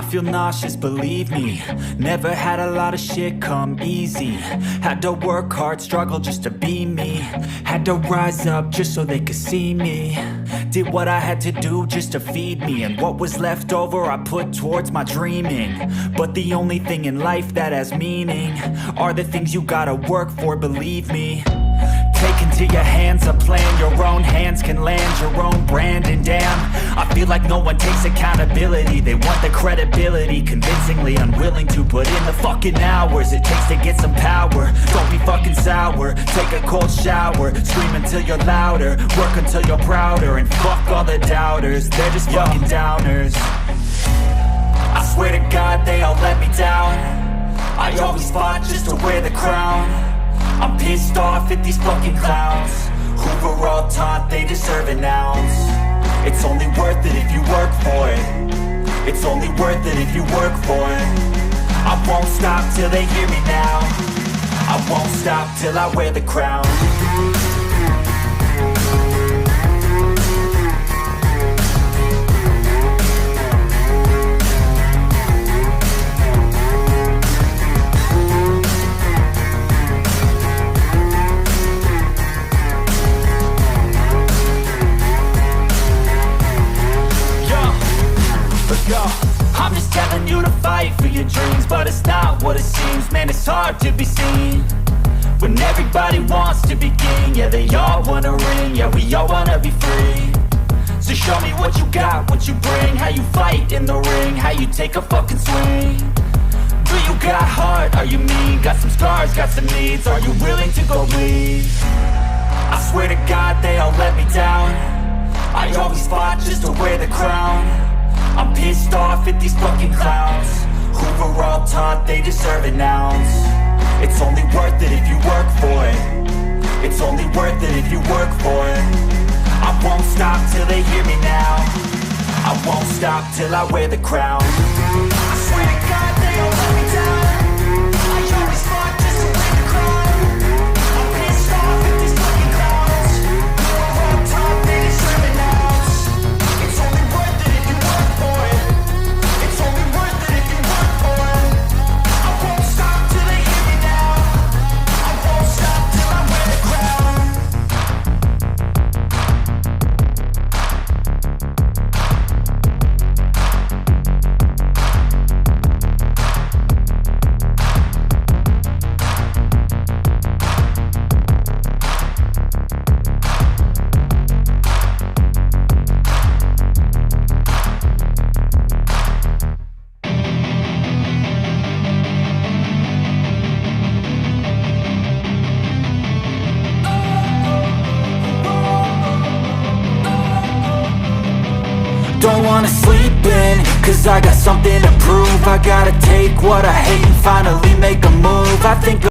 I feel nauseous, believe me. Never had a lot of shit come easy. Had to work hard, struggle just to be me. Had to rise up just so they could see me. Did what I had to do just to feed me. And what was left over I put towards my dreaming. But the only thing in life that has meaning are the things you gotta work for, believe me. Take into your hands a plan. Your own hands can land your own brand. And damn, I feel like no one takes accountability. They want the credibility, convincingly unwilling to put in the fucking hours it takes to get some power. Don't be fucking sour, take a cold shower. Scream until you're louder, work until you're prouder. And fuck all the doubters, they're just fucking downers. I swear to God they all let me down. I always fought just to wear the crown. I'm pissed off at these fucking clowns who were all taught they deserve an ounce. It's only worth it if you work for it. It's only worth it if you work for it. I won't stop till they hear me now. I won't stop till I wear the crown. I'm just telling you to fight for your dreams, but it's not what it seems. Man, it's hard to be seen when everybody wants to be king. Yeah, they all wanna ring, yeah, we all wanna be free. So show me what you got, what you bring. How you fight in the ring, how you take a fucking swing. Do you got heart, are you mean? Got some scars, got some needs, are you willing to go bleed? I swear to God they all let me down. I always fought just to wear the crown. I'm pissed off at these fucking clowns who were all taught they deserve an ounce. It's only worth it if you work for it. It's only worth it if you work for it. I won't stop till they hear me now. I won't stop till I wear the crown. I swear to God they all let me down. I always fought just to wear the crown. I'm pissed off at these fucking clowns who were all taught they deserve an ounce. It's only worth it if you work for it. It's only worth it if you work for it. I won't stop till they hear me now. I won't stop till I wear the crown. Don't wanna sleep in, cause I got something to prove. I gotta take what I hate and finally make a move. I think